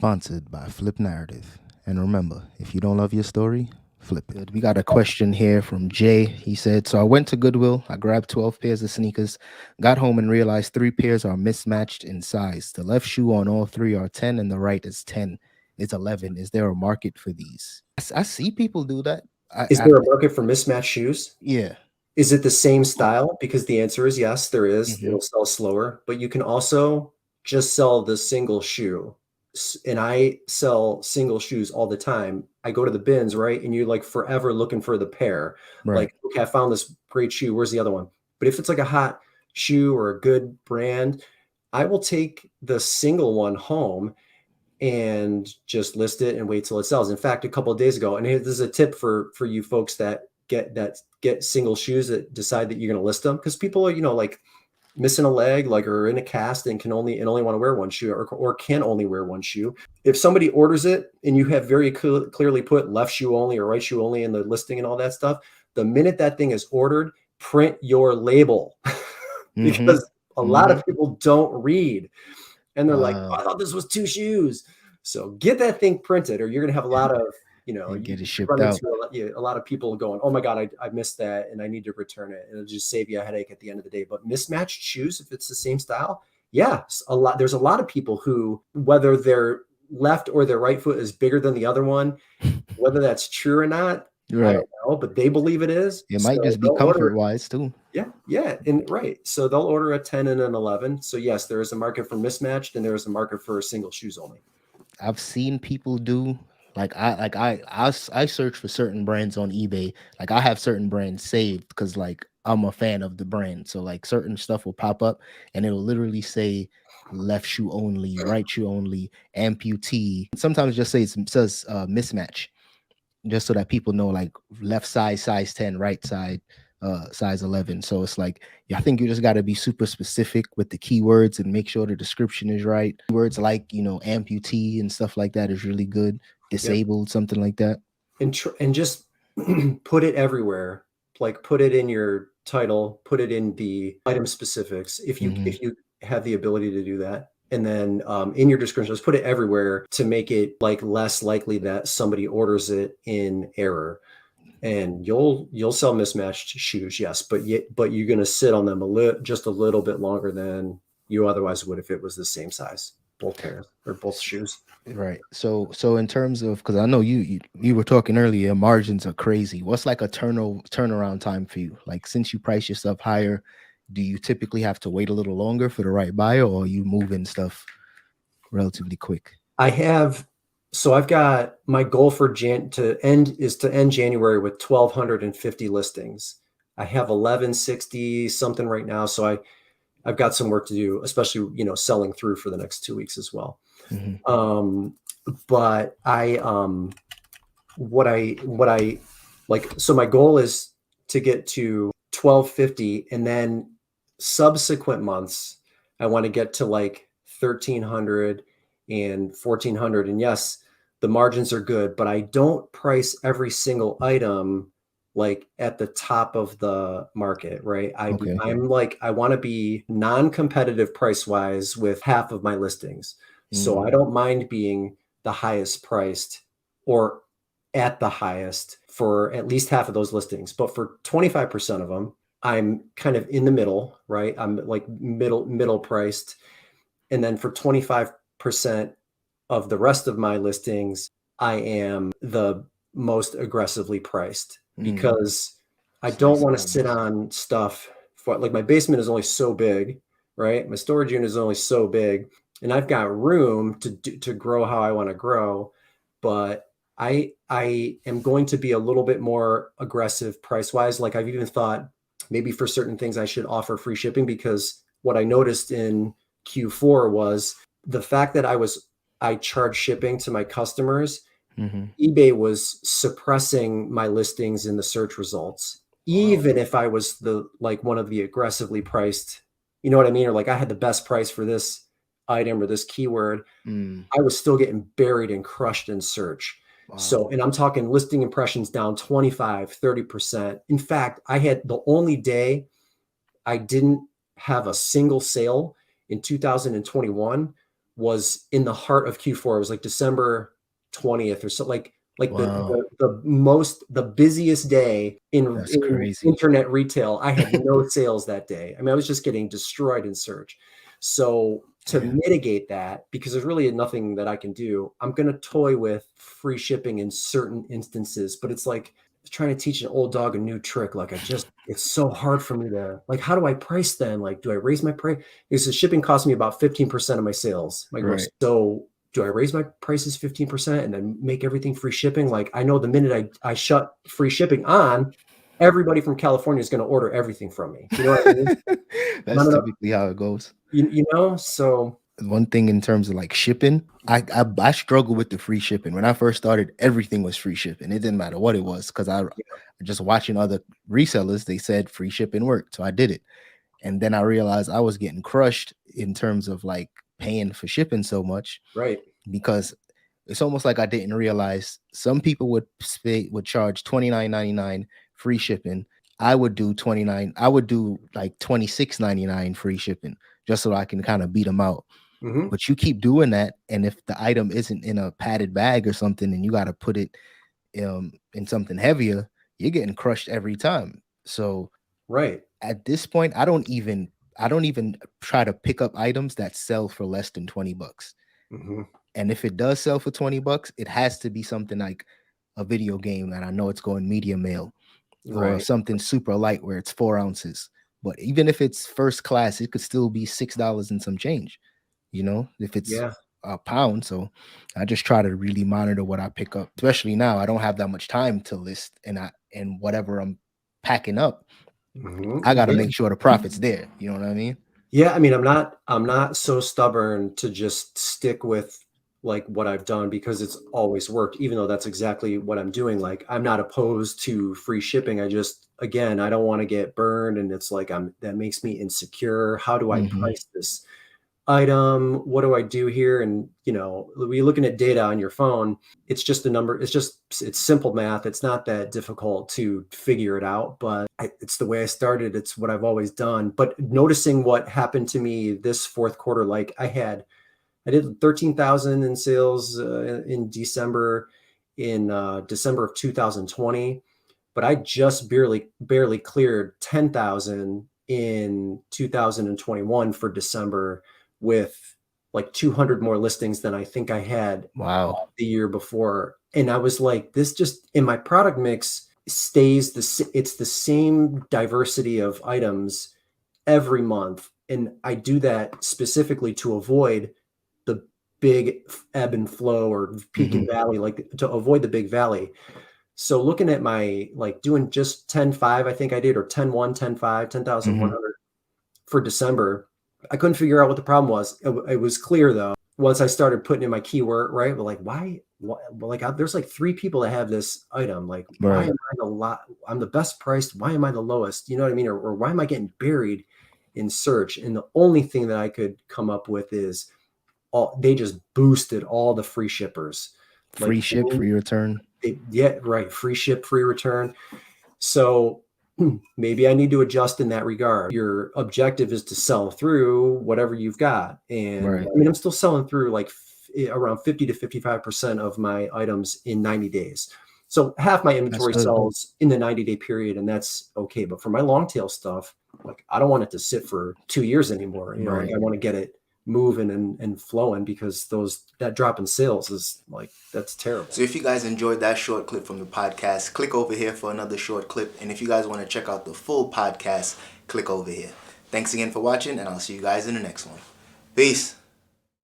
sponsored by Flip Narrative. And remember, if you don't love your story, flip it. We got a question here from Jay. He said, so I went to Goodwill. I grabbed 12 pairs of sneakers, got home and realized 3 pairs are mismatched in size. The left shoe on all 3 are 10 and the right is 10. It's 11. Is there a market for these? I see people do that. Is there a market for mismatched shoes? Yeah. Is it the same style? Because the answer is yes, there is. Mhm. It'll sell slower, but you can also just sell the single shoe. And I sell single shoes all the time. I go to the bins, right? And you're like forever looking for the pair. Right. Like, okay, I found this great shoe. Where's the other one? But if it's like a hot shoe or a good brand, I will take the single one home and just list it and wait till it sells. In fact, a couple of days ago, and this is a tip for you folks that get single shoes that decide that you're going to list them, because people are, like missing a leg, like, or in a cast and only want to wear one shoe, or can only wear one shoe. If somebody orders it and you have very clearly put left shoe only or right shoe only in the listing and all that stuff, the minute that thing is ordered, print your label because a lot of people don't read. And they're like, oh, I thought this was 2 shoes. So get that thing printed, or you're going to have a lot of, get it you shipped run out. into a lot of people going, oh my God, I missed that and I need to return it. And it'll just save you a headache at the end of the day. But mismatched shoes, if it's the same style, there's a lot of people who, whether their left or their right foot is bigger than the other one, whether that's true or not, Right. I don't know, but they believe it is. It might just be comfort wise too. Yeah. And right. So they'll order a 10 and an 11. So yes, there is a market for mismatched and there is a market for single shoes only. I've seen people do I search for certain brands on eBay. Like I have certain brands saved because like I'm a fan of the brand. So like certain stuff will pop up and it'll literally say left shoe only, right shoe only, amputee. Sometimes just says mismatch, just so that people know like left side size 10, right side size 11. So it's like, I think you just got to be super specific with the keywords and make sure the description is right. Words like, amputee and stuff like that is really good. Disabled, something like that. And just put it everywhere. Like put it in your title, put it in the item specifics. If you have the ability to do that. And then in your description, just put it everywhere to make it like less likely that somebody orders it in error. And you'll sell mismatched shoes, yes, but you're going to sit on them just a little bit longer than you otherwise would if it was the same size, both pairs or both shoes. Right. So in terms of, because I know you were talking earlier, margins are crazy. What's like a turnaround time for you? Like since you price your stuff higher, do you typically have to wait a little longer for the right buyer, or are you moving stuff relatively quick? So I've got my goal for to end January with 1,250 listings. I have 1,160 something right now. So I've got some work to do, especially, selling through for the next 2 weeks as well. But what I like, so my goal is to get to 1,250, and then subsequent months, I want to get to like 1,300 and 1,400. And yes, the margins are good, but I don't price every single item like at the top of the market, right? I'm like, I want to be non-competitive price wise with half of my listings. So I don't mind being the highest priced or at the highest for at least half of those listings. But for 25% of them, I'm kind of in the middle, right? I'm like middle priced. And then for 25% of the rest of my listings, I am the most aggressively priced because I don't want to sit on stuff for, like, my basement is only so big, right? My storage unit is only so big, and I've got room to grow how I want to grow, but I am going to be a little bit more aggressive price wise. Like I've even thought maybe for certain things I should offer free shipping, because what I noticed in Q4 was the fact that I charge shipping to my customers. eBay was suppressing my listings in the search results, even if I was one of the aggressively priced, you know what I mean? Or like I had the best price for this item or this keyword, I was still getting buried and crushed in search. So, and I'm talking listing impressions down 25, 30%. In fact, I had the only day I didn't have a single sale in 2021 was in the heart of Q4. It was like December 20th or so, like Wow, the busiest day in that's crazy. internet retail. I had no sales that day. I mean, I was just getting destroyed in search. So to Yeah, mitigate that, because there's really nothing that I can do, I'm going to toy with free shipping in certain instances, but it's like trying to teach an old dog a new trick. Like it's so hard for me to, like, how do I price then? Like, do I raise my price? Because the shipping costs me about 15% of my sales, my gross. right. So do I raise my prices 15% and then make everything free shipping? Like, I know the minute I shut free shipping on, everybody from California is going to order everything from me. You know what I mean? And I'm That's gonna, typically how it goes. so One thing in terms of like shipping, I struggle with the free shipping. When I first started, everything was free shipping. It didn't matter what it was because I just watching other resellers, they said free shipping worked, so I did it. And then I realized I was getting crushed in terms of like paying for shipping so much right. because it's almost like I didn't realize some people would charge $29.99 free shipping. I would do 29, I would do like 26.99 free shipping just so I can kind of beat them out. Hmm. But you keep doing that, and if the item isn't in a padded bag or something, and you got to put it in something heavier, you're getting crushed every time. So Right. at this point, I don't even try to pick up items that sell for less than $20. Hmm. And if it does sell for $20, it has to be something like a video game that I know it's going media mail, or Right. something super light where it's 4 ounces. But even if it's first class, it could still be $6 and some change, if it's Yeah. a pound. So I just try to really monitor what I pick up, especially now. I don't have that much time to list, and whatever I'm packing up, I got to Yeah. make sure the profit's there. You know what I mean? Yeah, I mean, I'm not so stubborn to just stick with like what I've done because it's always worked, even though that's exactly what I'm doing. Like, I'm not opposed to free shipping. I just, again, I don't want to get burned, and it's like that makes me insecure. How do I Hmm. price this item? What do I do here? And when you're looking at data on your phone, it's just a number. It's simple math. It's not that difficult to figure it out, but it's the way I started. It's what I've always done. But noticing what happened to me this fourth quarter, like I did 13,000 in sales in December of 2020, but I just barely cleared 10,000 in 2021 for December, with like 200 more listings than I think I had Wow. the year before. And I was like, this just in my product mix it's the same diversity of items every month. And I do that specifically to avoid the big ebb and flow or peak and Hmm. valley, like to avoid the big valley. So looking at my, like, doing just 10.5, I think I did, or 10.1, 10.5, Hmm. 10,100 for December. I couldn't figure out what the problem was. It was clear though once I started putting in my keyword, right? But like, why like there's like three people that have this item. Like, why am Right. I the lot? I'm the best priced. Why am I the lowest? You know what I mean? Or why am I getting buried in search? And the only thing that I could come up with is they just boosted all the free shippers. Like, Free ship, free return. yeah, right. Free ship, free return. So maybe I need to adjust in that regard. Your objective is to sell through whatever you've got. And Right. I mean, I'm still selling through like around 50 to 55% of my items in 90 days. So half my That's inventory good. sells in the 90-day period, and that's okay. But for my long tail stuff, like, I don't want it to sit for 2 years anymore. Like, Right. I want to get it moving and flowing, because that drop in sales is like, that's terrible. So if you guys enjoyed that short clip from the podcast, click over here for another short clip. And if you guys want to check out the full podcast, click over here. Thanks again for watching, and I'll see you guys in the next one. Peace.